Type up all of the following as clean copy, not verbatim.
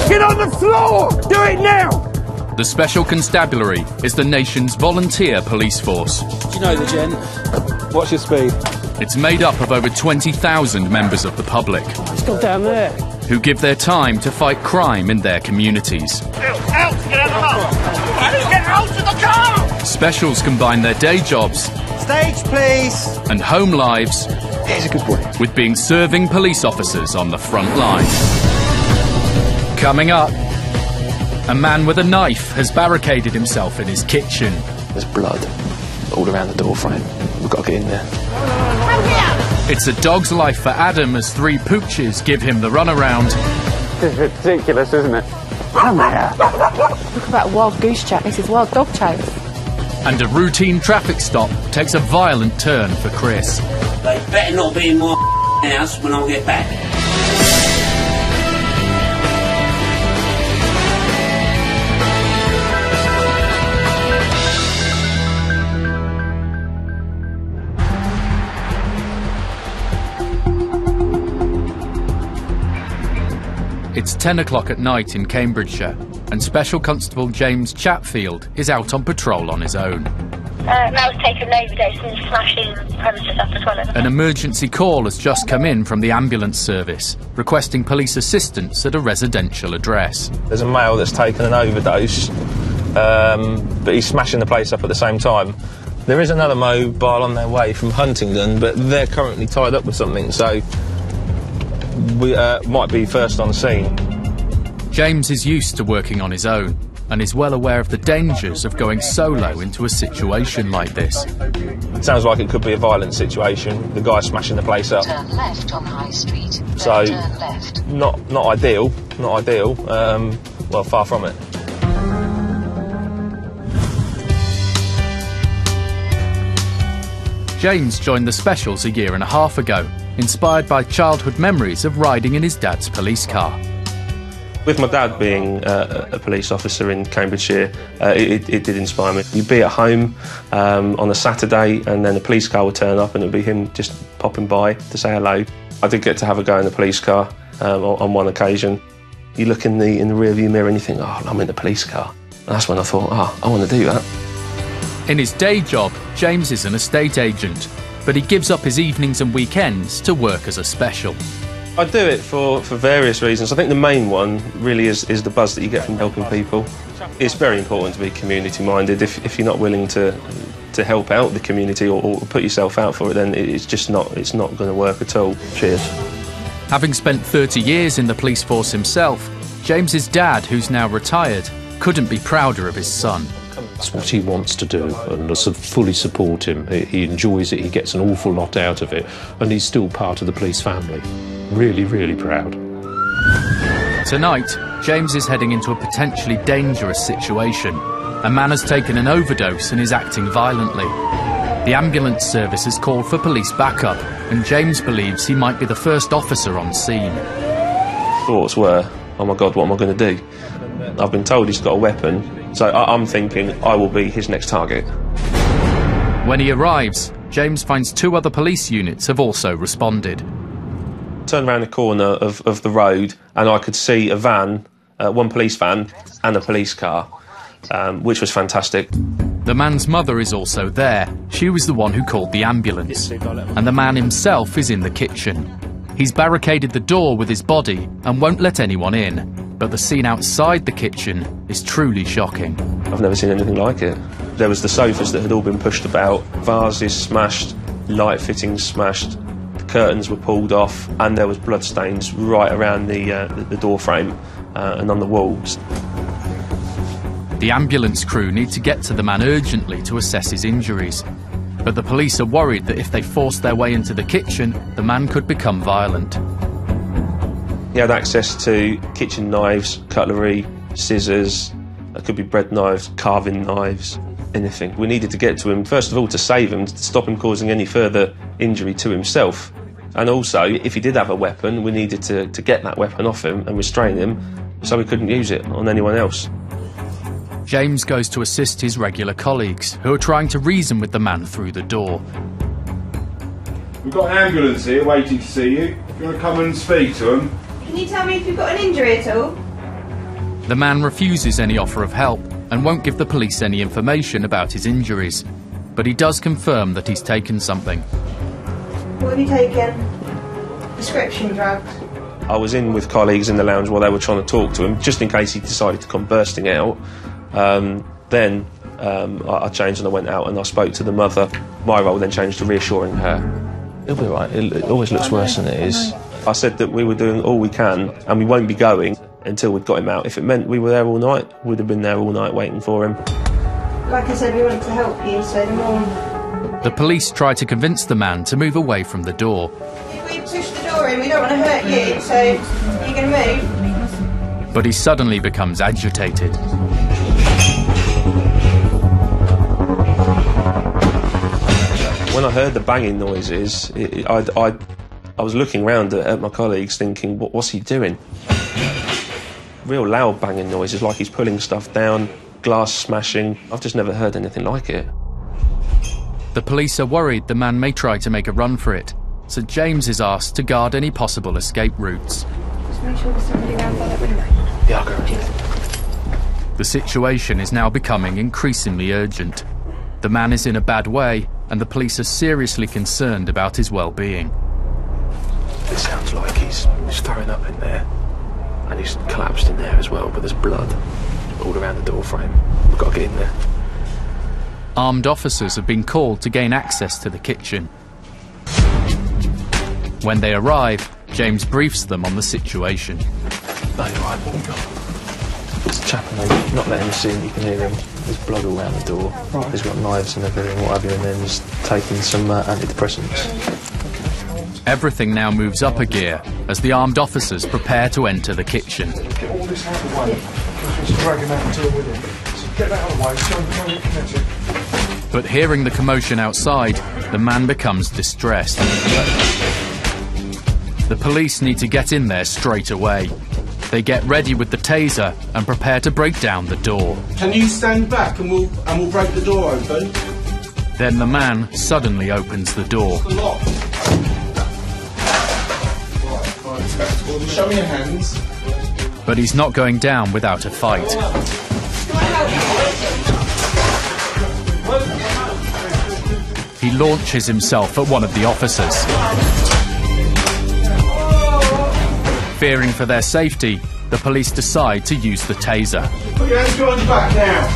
Get on the floor! Do it now! The Special Constabulary is the nation's volunteer police force. Do you know the gent? What's your speed? It's made up of over 20,000 members of the public. It's gone down there. Who give their time to fight crime in their communities. Out! Get out of the car! Get out of the car! Specials combine their day jobs Stage, please! and home lives Here's a good boy. with being serving police officers on the front line. Coming up, a man with a knife has barricaded himself in his kitchen. There's blood all around the door frame. We've got to get in there. It's a dog's life for Adam as three pooches give him the runaround. This is ridiculous, isn't it? Come here. Talk about a wild goose chase. This is wild dog chase. And a routine traffic stop takes a violent turn for Chris. They better not be in my house when I get back. It's 10 o'clock at night in Cambridgeshire, and Special Constable James Chatfield is out on patrol on his own. Mel's taken an overdose and smashing premises up as well. An emergency call has just come in from the ambulance service, requesting police assistance at a residential address. There's a male that's taken an overdose, but he's smashing the place up at the same time. There is another mobile on their way from Huntingdon, but they're currently tied up with something, so we might be first on scene. James is used to working on his own and is well aware of the dangers of going solo into a situation like this. It sounds like it could be a violent situation. The guy's smashing the place up. Turn left on High Street. So, turn left. Not ideal. Not ideal. Well, far from it. James joined the Specials a year and a half ago, inspired by childhood memories of riding in his dad's police car. With my dad being a police officer in Cambridgeshire, it did inspire me. You'd be at home on a Saturday and then a police car would turn up and it would be him just popping by to say hello. I did get to have a go in the police car on one occasion. You look in the rearview mirror and you think, oh, I'm in the police car. And that's when I thought, oh, I want to do that. In his day job, James is an estate agent, but he gives up his evenings and weekends to work as a special. I do it for various reasons. I think the main one really is the buzz that you get from helping people. It's very important to be community-minded. If you're not willing to help out the community or put yourself out for it, then it's not going to work at all. Cheers. Having spent 30 years in the police force himself, James's dad, who's now retired, couldn't be prouder of his son. It's what he wants to do, and I fully support him. He enjoys it, he gets an awful lot out of it, and he's still part of the police family. Really, really proud. Tonight, James is heading into a potentially dangerous situation. A man has taken an overdose and is acting violently. The ambulance service has called for police backup, and James believes he might be the first officer on scene. Thoughts were, oh my God, what am I going to do? I've been told he's got a weapon, so I'm thinking I will be his next target. When he arrives, James finds two other police units have also responded. Turned around the corner of the road and I could see a van, one police van and a police car, which was fantastic. The man's mother is also there. She was the one who called the ambulance. And the man himself is in the kitchen. He's barricaded the door with his body and won't let anyone in. But the scene outside the kitchen is truly shocking. I've never seen anything like it. There was the sofas that had all been pushed about, vases smashed, light fittings smashed, the curtains were pulled off, and there was blood stains right around the door frame and on the walls. The ambulance crew need to get to the man urgently to assess his injuries. But the police are worried that if they force their way into the kitchen, the man could become violent. He had access to kitchen knives, cutlery, scissors, there could be bread knives, carving knives, anything. We needed to get to him, first of all, to save him, to stop him causing any further injury to himself. And also, if he did have a weapon, we needed to get that weapon off him and restrain him so he couldn't use it on anyone else. James goes to assist his regular colleagues, who are trying to reason with the man through the door. We've got an ambulance here waiting to see you. If you want to come and speak to them. Can you tell me if you've got an injury at all? The man refuses any offer of help and won't give the police any information about his injuries. But he does confirm that he's taken something. What have you taken? Prescription drugs? I was in with colleagues in the lounge while they were trying to talk to him, just in case he decided to come bursting out. Then I changed and I went out and I spoke to the mother. My role then changed to reassuring her. It'll be all right. It always looks worse than it is. I said that we were doing all we can and we won't be going until we'd got him out. If it meant we were there all night, we'd have been there all night waiting for him. Like I said, we want to help you, so the more... The police try to convince the man to move away from the door. If we push the door in, we don't want to hurt you, so you're going to move. But he suddenly becomes agitated. When I heard the banging noises, I was looking round at my colleagues thinking, what's he doing? Real loud banging noises, like he's pulling stuff down, glass smashing. I've just never heard anything like it. The police are worried the man may try to make a run for it, so James is asked to guard any possible escape routes. Just make sure there's somebody around by that window. Yeah, I'll go around. The situation is now becoming increasingly urgent. The man is in a bad way, and the police are seriously concerned about his well-being. It sounds like he's throwing up in there. And he's collapsed in there as well, but there's blood all around the door frame. We've got to get in there. Armed officers have been called to gain access to the kitchen. When they arrive, James briefs them on the situation. No, you're right, what we got? There's a chap and they're not letting us in, you can hear him. There's blood all around the door. Right. He's got knives and everything, what have you, and then he's taking some antidepressants. Everything now moves up a gear as the armed officers prepare to enter the kitchen. Get all this out of the way. Just drag him out until we're in. So get that out of the way, so we can get connected. But hearing the commotion outside, the man becomes distressed. The police need to get in there straight away. They get ready with the taser and prepare to break down the door. Can you stand back and we'll break the door open? Then the man suddenly opens the door. Show me your hands. But he's not going down without a fight. He launches himself at one of the officers. Fearing for their safety, the police decide to use the taser. Put your hands behind your back now.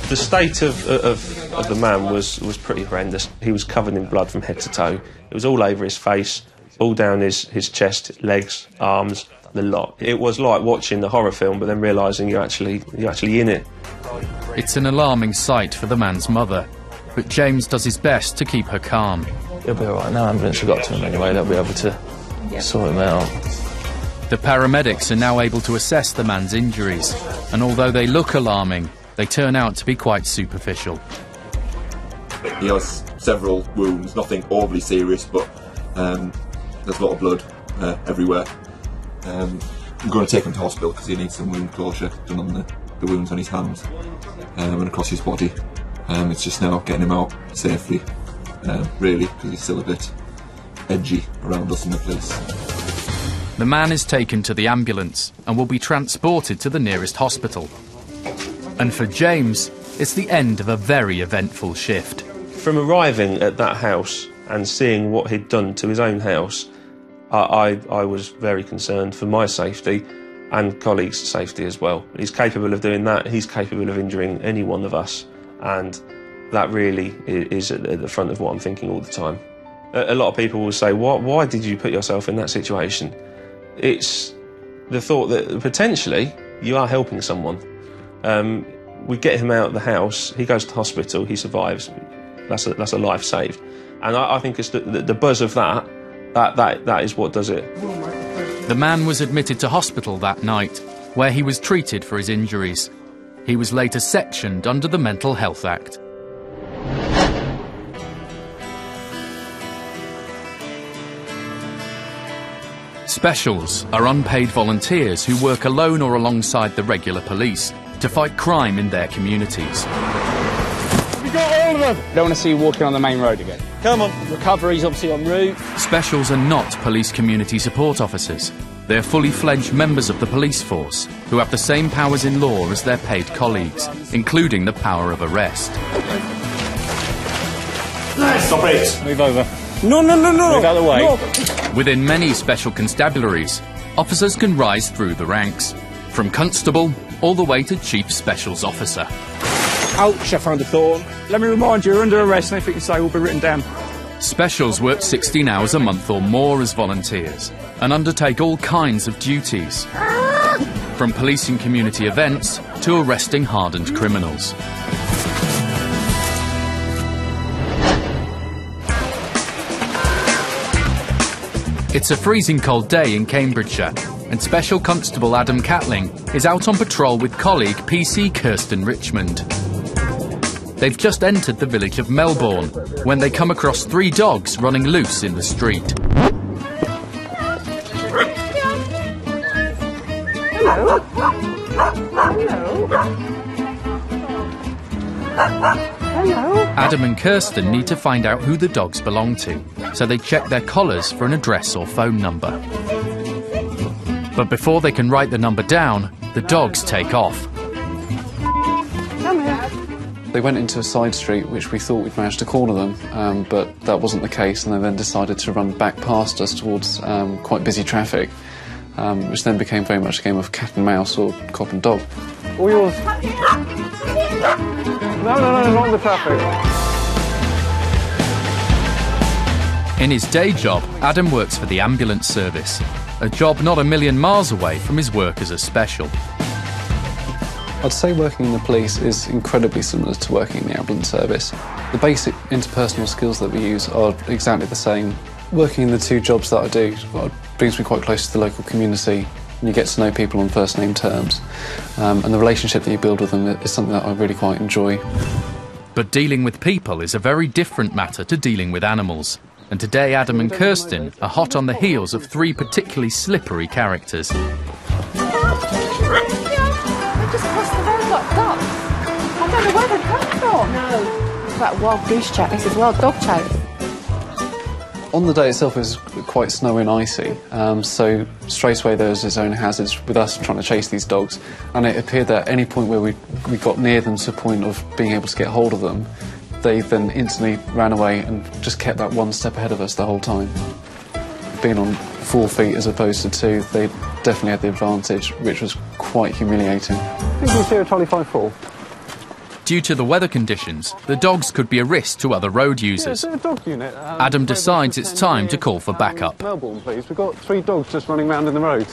The state of the man was pretty horrendous. He was covered in blood from head to toe. It was all over his face, all down his chest, legs, arms, the lot. It was like watching the horror film, but then realising you're actually in it. It's an alarming sight for the man's mother, but James does his best to keep her calm. He'll be all right. No ambulance have got to him anyway. They'll be able to sort him out. The paramedics are now able to assess the man's injuries, and although they look alarming, they turn out to be quite superficial. He has several wounds, nothing overly serious, but there's a lot of blood everywhere. I'm going to take him to hospital because he needs some wound closure done on the wounds on his hands and across his body. It's just now getting him out safely, really, because he's still a bit edgy around us in the police. The man is taken to the ambulance and will be transported to the nearest hospital. And for James, it's the end of a very eventful shift. From arriving at that house and seeing what he'd done to his own house, I was very concerned for my safety and colleagues' safety as well. He's capable of doing that, he's capable of injuring any one of us, and that really is at the front of what I'm thinking all the time. A lot of people will say, why did you put yourself in that situation? It's the thought that potentially you are helping someone. We get him out of the house, he goes to hospital, he survives. That's a life saved. And I think it's the buzz of that is what does it. The man was admitted to hospital that night, where he was treated for his injuries. He was later sectioned under the Mental Health Act. Specials are unpaid volunteers who work alone or alongside the regular police to fight crime in their communities. We got all of them! Don't want to see you walking on the main road again. Come on. Recovery's obviously en route. Specials are not police community support officers. They're fully fledged members of the police force who have the same powers in law as their paid colleagues, including the power of arrest. Stop it! Move over. No, no, no, no! Move out of the way. No. Within many special constabularies, officers can rise through the ranks, from constable all the way to chief specials officer. Ouch, I found a thorn. Let me remind you, you're under arrest and everything you say will be written down. Specials work 16 hours a month or more as volunteers and undertake all kinds of duties, from policing community events to arresting hardened criminals. It's a freezing cold day in Cambridgeshire, and Special Constable Adam Catling is out on patrol with colleague PC Kirsten Richmond. They've just entered the village of Melbourne when they come across 3 dogs running loose in the street. Hello. Hello. Adam and Kirsten need to find out who the dogs belong to, so they check their collars for an address or phone number. But before they can write the number down, the dogs take off. They went into a side street which we thought we'd managed to corner them, but that wasn't the case, and they then decided to run back past us towards quite busy traffic, which then became very much a game of cat and mouse or cop and dog. All yours. No, not in the traffic. In his day job, Adam works for the ambulance service, a job not a million miles away from his work as a special. I'd say working in the police is incredibly similar to working in the ambulance service. The basic interpersonal skills that we use are exactly the same. Working in the 2 jobs that I do brings me quite close to the local community, and you get to know people on first name terms, and the relationship that you build with them is something that I really quite enjoy. But dealing with people is a very different matter to dealing with animals. And today Adam and Kirsten are hot on the heels of 3 particularly slippery characters. They just crossed the road like ducks. I don't know where they come from. No. It's about wild goose chase. This is wild dog chase. On the day itself it was quite snowy and icy, so straight away there was its own hazards with us trying to chase these dogs, and it appeared that at any point where we got near them to the point of being able to get hold of them, they then instantly ran away and just kept that 1 step ahead of us the whole time. Being on 4 feet as opposed to 2, they definitely had the advantage, which was quite humiliating. Did you see a trolley 5-4? Due to the weather conditions, the dogs could be a risk to other road users. Yeah, a dog unit. Adam decides it's time to call for backup. Melbourne, please. We've got 3 dogs just running around in the road.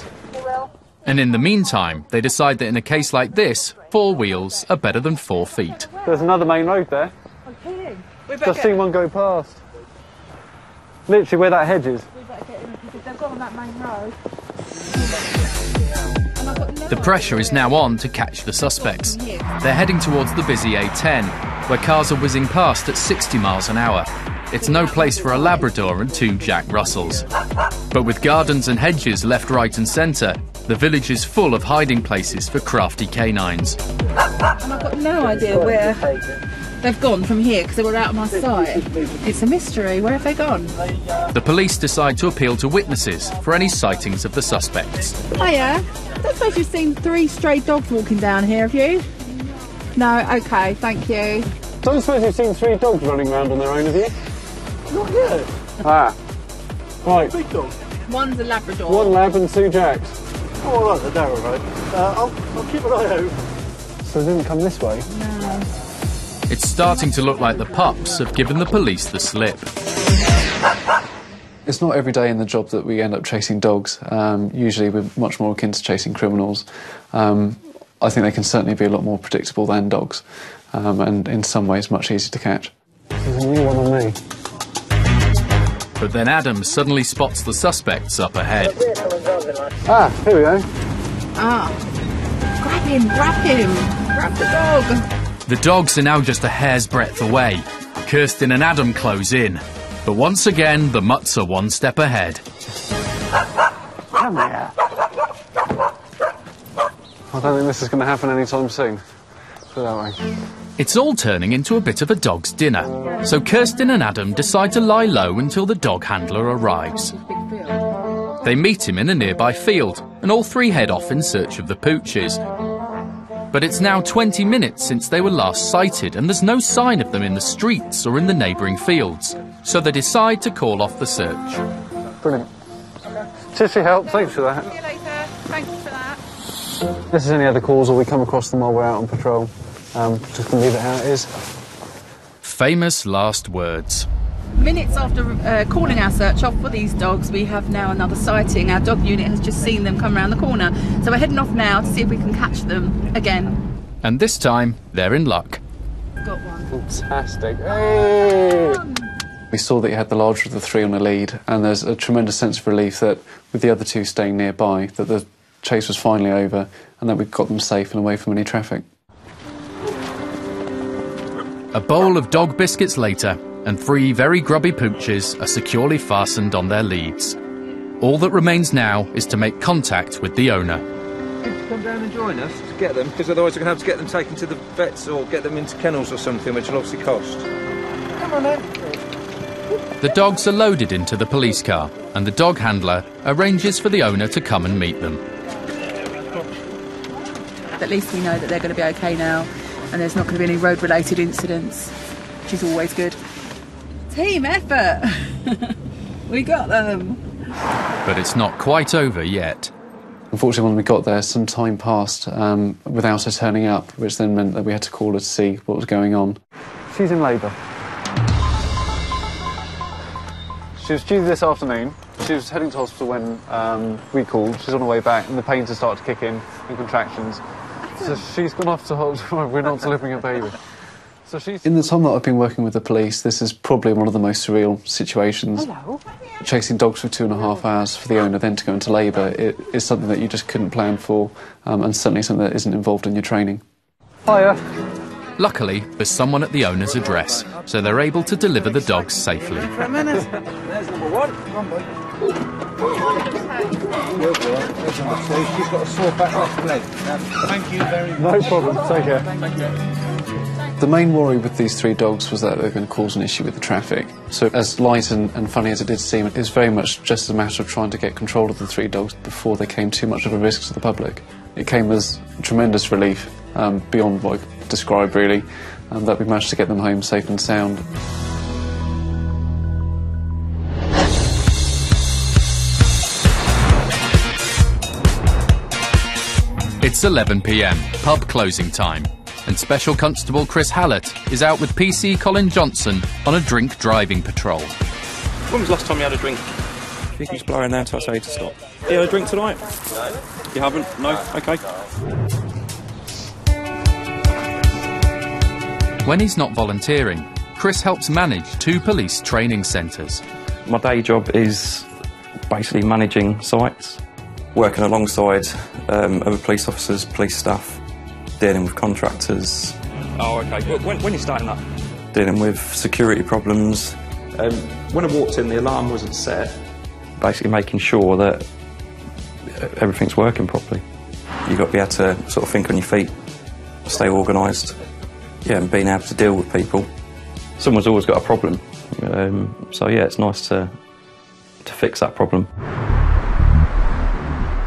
And in the meantime, they decide that in a case like this, 4 wheels are better than 4 feet. There's another main road there. Just seen one go past. Literally where that hedge is. We better get in because they've gone on that main road. The pressure is now on to catch the suspects. They're heading towards the busy A10, where cars are whizzing past at 60 miles an hour. It's no place for a Labrador and 2 Jack Russells. But with gardens and hedges left, right and centre, the village is full of hiding places for crafty canines. And I've got no idea where they've gone from here because they were out of my sight. It's a mystery. Where have they gone? The police decide to appeal to witnesses for any sightings of the suspects. Hiya. I don't suppose you've seen 3 stray dogs walking down here, have you? No? OK, thank you. Don't suppose you've seen 3 dogs running around on their own, have you? Not yet. Ah. Right. Big dog. One's a Labrador. 1 lab and 2 jacks. Oh, all right, they're all right. I'll keep an eye out. So they didn't come this way? No. It's starting to look like the pups have given the police the slip. It's not every day in the job that we end up chasing dogs. Usually we're much more akin to chasing criminals. I think they can certainly be a lot more predictable than dogs, and in some ways much easier to catch. There's a new one on me. But then Adam suddenly spots the suspects up ahead. Ah, here we go. Ah. Grab him, grab him. Grab the dog. The dogs are now just a hair's breadth away. Kirsten and Adam close in. But once again, the mutts are 1 step ahead. Come here. I don't think this is going to happen anytime soon. Put it that way. It's all turning into a bit of a dog's dinner. So Kirsten and Adam decide to lie low until the dog handler arrives. They meet him in a nearby field, and all three head off in search of the pooches. But it's now 20 minutes since they were last sighted, and there's no sign of them in the streets or in the neighbouring fields. So they decide to call off the search. Brilliant. Cheers for your help, thanks for that. See you later. Thank you for that. If there's any other calls or we come across them while we're out on patrol, just gonna leave it how it is. Famous last words. Minutes after calling our search off for these dogs, we have now another sighting. Our dog unit has just seen them come around the corner. So we're heading off now to see if we can catch them again. And this time, they're in luck. Got one. Fantastic. Hey! We saw that he had the larger of the three on a lead, and there's a tremendous sense of relief that, with the other two staying nearby, that the chase was finally over and that we'd got them safe and away from any traffic. A bowl of dog biscuits later, and three very grubby pooches are securely fastened on their leads. All that remains now is to make contact with the owner. Come down and join us to get them, because otherwise we're going to have to get them taken to the vets or get them into kennels or something, which will obviously cost. Come on then. The dogs are loaded into the police car, and the dog handler arranges for the owner to come and meet them. At least we know that they're going to be okay now, and there's not going to be any road-related incidents, which is always good. Team effort! We got them! But it's not quite over yet. Unfortunately, when we got there, some time passed without her turning up, which then meant that we had to call her to see what was going on. She's in labour. She was due this afternoon. She was heading to hospital when we called. She's on her way back, and the pains have started to kick in and contractions. So she's gone off to hospital. We're not delivering a baby. So she's... In the time that I've been working with the police, this is probably one of the most surreal situations. Hello. Chasing dogs for 2.5 hours for the owner then to go into labour, it is something that you just couldn't plan for, and certainly something that isn't involved in your training. Hiya. Luckily, there's someone at the owner's address, so they're able to deliver the dogs safely. For a minute. There's number one. Come on, boy. She's got a sore back left leg. Thank you very much. No problem, take care. Thank you. The main worry with these three dogs was that they were going to cause an issue with the traffic. So as light and funny as it did seem, it was very much just a matter of trying to get control of the three dogs before they came too much of a risk to the public. It came as tremendous relief, beyond what I could describe really, that we managed to get them home safe and sound. It's 11 p.m, pub closing time, and Special Constable Chris Hallett is out with PC Colin Johnson on a drink driving patrol. When was the last time you had a drink? You can just blow in there until I say you to stop. You had a drink tonight? No. You haven't? No? OK. When he's not volunteering, Chris helps manage 2 police training centres. My day job is basically managing sites, working alongside other police officers, police staff, dealing with contractors. Oh, OK. When you starting that? Dealing with security problems. When I walked in, the alarm wasn't set. Basically making sure that everything's working properly. You've got to be able to sort of think on your feet, stay organised, yeah, and being able to deal with people. Someone's always got a problem, so yeah, it's nice to fix that problem.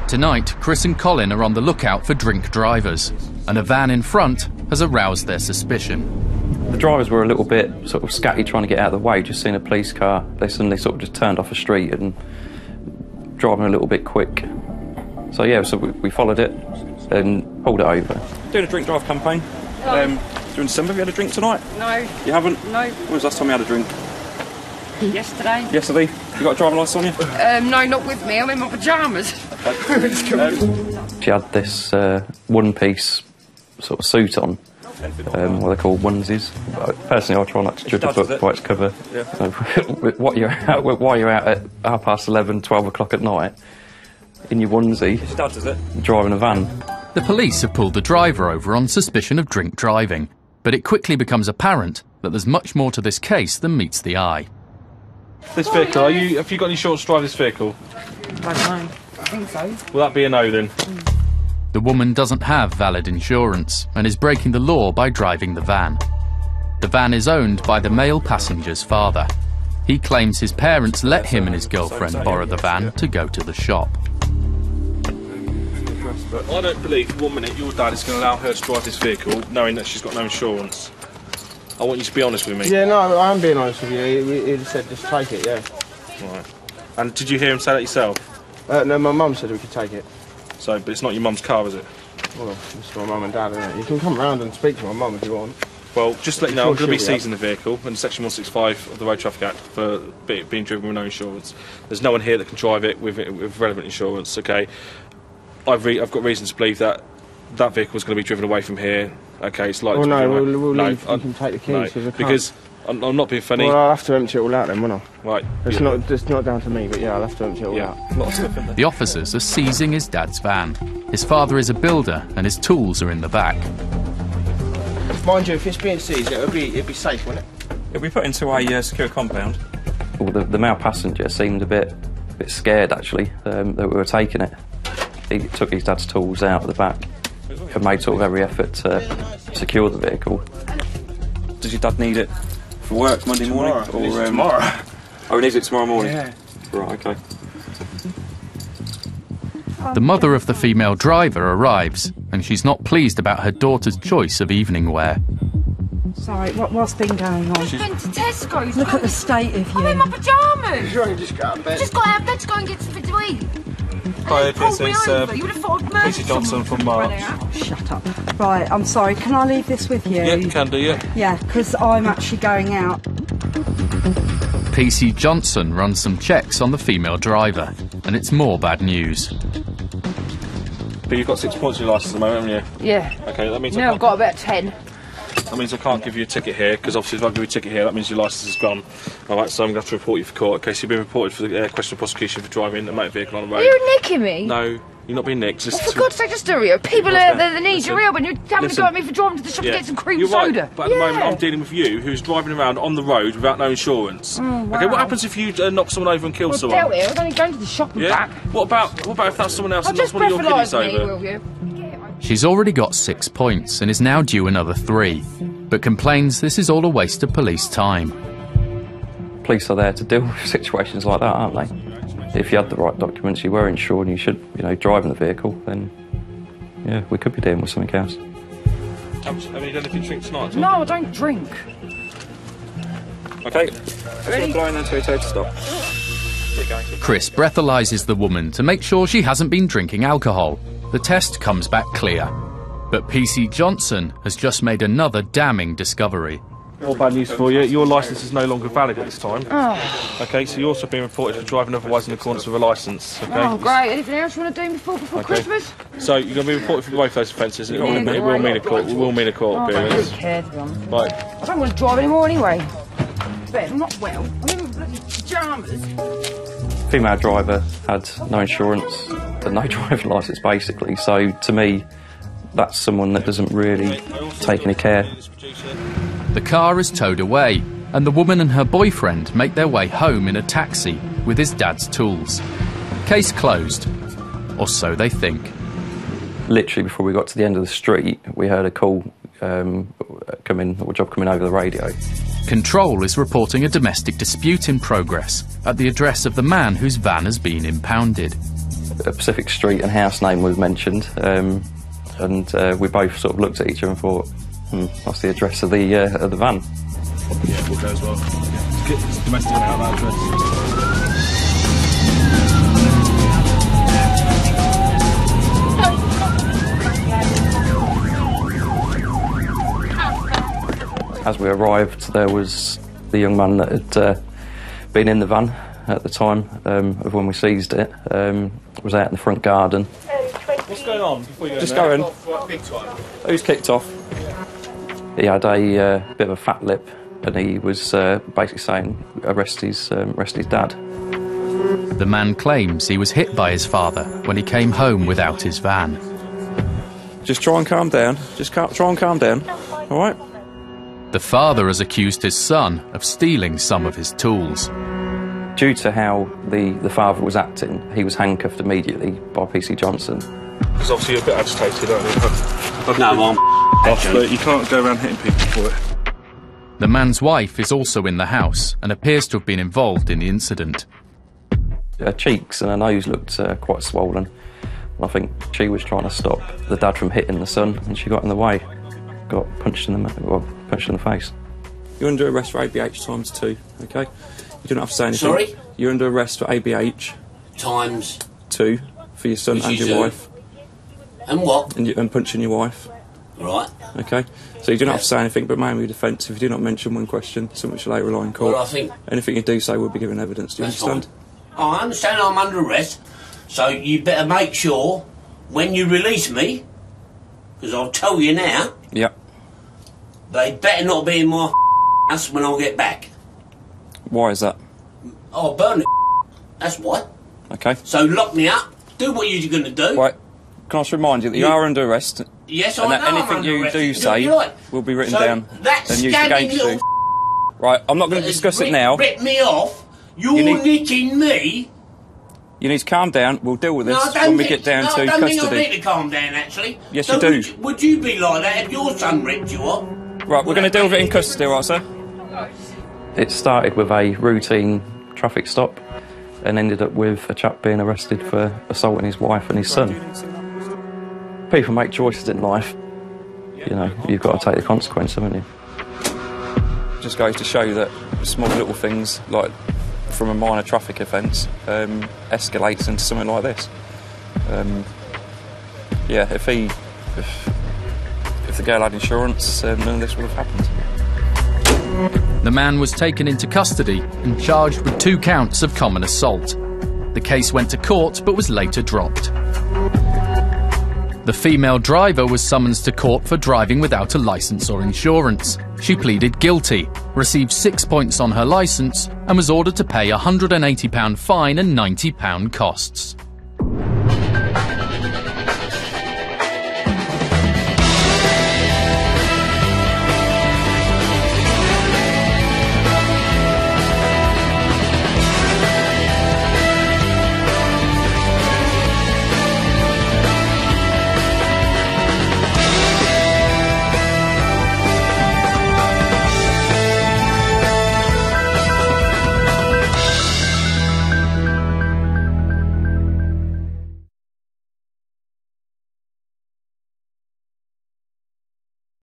Tonight, Chris and Colin are on the lookout for drink drivers, and a van in front has aroused their suspicion. The drivers were a little bit sort of scatty trying to get out of the way, just seeing a police car. They suddenly sort of just turned off a street and driving a little bit quick. So yeah, so we followed it and pulled it over. Doing a drink drive campaign. During December, have you had a drink tonight? No. You haven't? No. When was the last time you had a drink? Yesterday. Yesterday? You got a driving licence on you? No, not with me. I'm in my pyjamas. She had this one-piece sort of suit on, what they call onesies. Personally, I try not to judge a book by its cover. Yeah. While you're out at 11:30, 12 o'clock at night, in your onesie, Your dad does it? driving a van. The police have pulled the driver over on suspicion of drink driving, but it quickly becomes apparent that there's much more to this case than meets the eye. This vehicle, have you got any insurance to drive this vehicle? I don't know. I think so. Will that be a no then? The woman doesn't have valid insurance and is breaking the law by driving the van. The van is owned by the male passenger's father. He claims his parents let him and his girlfriend borrow the van to go to the shop. I don't believe for 1 minute your dad is going to allow her to drive this vehicle knowing that she's got no insurance. I want you to be honest with me. Yeah, no, I am being honest with you. He just said just take it, yeah. Right. And did you hear him say that yourself? No, my mum said we could take it. So, but it's not your mum's car, is it? Well, it's my mum and dad, isn't it? You can come round and speak to my mum if you want. Well, just to let you know, I'm going to be seizing the vehicle under Section 165 of the Road Traffic Act for being driven with no insurance. There's no one here that can drive it with relevant insurance, okay? I've got reason to believe that that vehicle is going to be driven away from here. Okay, it's likely. Well, to be we'll leave. You can take the keys because I'm not being funny. Well, I'll have to empty it all out then, won't I? Right. It's not down to me, but yeah, I'll have to empty it all out. The officers are seizing his dad's van. His father is a builder, and his tools are in the back. Mind you, if it's being seized, it'd be safe, wouldn't it? It'll be put into a secure compound. Well, the male passenger seemed a bit scared actually that we were taking it. He took his dad's tools out of the back and made sort of every effort to secure the vehicle. Does your dad need it for work Monday morning? Or tomorrow. Oh, he needs it tomorrow morning? Yeah. Right, okay. The mother of the female driver arrives, and she's not pleased about her daughter's choice of evening wear. Sorry, what's been going on? I've been to Tesco's. Look at the state of you. I'm in my pyjamas. You only just got out of bed. Just got out of bed to go and get something to eat. Hi, it's You would have thought I'd murdered P.C. Johnson from March. Shut up. Right, I'm sorry, can I leave this with you? Yeah, you can do, yeah. Yeah, because I'm actually going out. P.C. Johnson runs some checks on the female driver, and it's more bad news. But you've got 6 points on your licence at the moment, haven't you? Yeah. Okay, that means Now I've got about 10. That means I can't give you a ticket here, because obviously if I give you a ticket here, that means your licence is gone. Alright, so I'm going to have to report you for court. Okay, so you've been reported for the question of prosecution for driving a motor vehicle on the road. Are you nicking me? No, you're not being nicked. Just for God's sake, just hurry up. People are the need your help, and you're having to go at me for driving to the shop to get some cream you're soda. Right, but at the moment I'm dealing with you, who's driving around on the road without no insurance. Oh, wow. Okay, what happens if you knock someone over and kill someone? Dealt with. I was only going to the shop and back. What about if that's someone else and knocks one of your kiddies over? Will you? She's already got 6 points and is now due another 3, but complains this is all a waste of police time. Police are there to deal with situations like that, aren't they? If you had the right documents, you were insured and you should, drive in the vehicle, then, yeah, we could be dealing with something else. Have you done anything to drink tonight? No, I don't drink. Okay. Ready? Blowing then to stop. Chris breathalyses the woman to make sure she hasn't been drinking alcohol. The test comes back clear. But P.C. Johnson has just made another damning discovery. More bad news for you. Your licence is no longer valid at this time. Oh. Okay, so you're also being reported for driving otherwise in accordance with a licence. Okay? Oh, great. Anything else you want to do before Christmas? So you're going to be reported for both those offences. It will mean a court. It will mean a court appearance. I don't really care, to be honest. Right. I don't want to drive anymore anyway. But I'm not well. I'm in my bloody pyjamas. Female driver had no insurance and no driving licence, basically. So to me, that's someone that doesn't really take any care. The car is towed away, and the woman and her boyfriend make their way home in a taxi with his dad's tools. Case closed, or so they think. Literally before we got to the end of the street, we heard a call coming over the radio. Control is reporting a domestic dispute in progress at the address of the man whose van has been impounded. A specific street and house name was mentioned, and we both sort of looked at each other and thought, what's the address of the van? Yeah, we'll go as well. Get this domestic out of that address. As we arrived, there was the young man that had been in the van at the time of when we seized it, was out in the front garden. What's going on? Before you go Just going. Who's kicked off? He had a bit of a fat lip, and he was basically saying, arrest his dad. The man claims he was hit by his father when he came home without his van. Just try and calm down. Try and calm down, all right? The father has accused his son of stealing some of his tools. Due to how the father was acting, he was handcuffed immediately by P.C. Johnson. Because obviously you're a bit agitated, aren't you? No, I'm off, but you can't go around hitting people for it. The man's wife is also in the house and appears to have been involved in the incident. Her cheeks and her nose looked quite swollen. I think she was trying to stop the dad from hitting the son, and she got in the way. Got punched in the face. You're under arrest for ABH times 2, okay? You don't have to say anything. Sorry? You're under arrest for ABH Times 2 for your son and your wife. And what? And punching your wife. Right. Okay? So you do not have to say anything, but mainly defence. If you do not mention one question, something shall later rely in court. Well, I think... Anything you do say will be given evidence. Do you understand? Oh, I understand I'm under arrest, so you better make sure when you release me, because I'll tell you now, Yep. they better not be in my house when I get back. Why is that? I'll burn it. That's why. Okay. So lock me up, do what you're going to do. Right. Can I just remind you that you are under arrest? Yes, and I that know anything I'm under you arrest. do say You're right. will be written So down that and used scabby against you. little Right, I'm not going to discuss it now. Rip me off. You're nicking me. You need to calm down. We'll deal with this No, I when don't we think- get down no, to I don't custody. think I need to calm down, actually. Yes, So you do. Would you be like that if your son ripped you off? Right, we're going to deal with it in custody, right, sir? It started with a routine traffic stop and ended up with a chap being arrested for assaulting his wife and his son. People make choices in life. You know, you've got to take the consequence, haven't you? Just goes to show that small little things, like from a minor traffic offence, escalates into something like this. Yeah, if the girl had insurance, none of this would have happened. The man was taken into custody and charged with 2 counts of common assault. The case went to court but was later dropped. The female driver was summoned to court for driving without a licence or insurance. She pleaded guilty, received 6 points on her licence and was ordered to pay a £180 fine and £90 costs.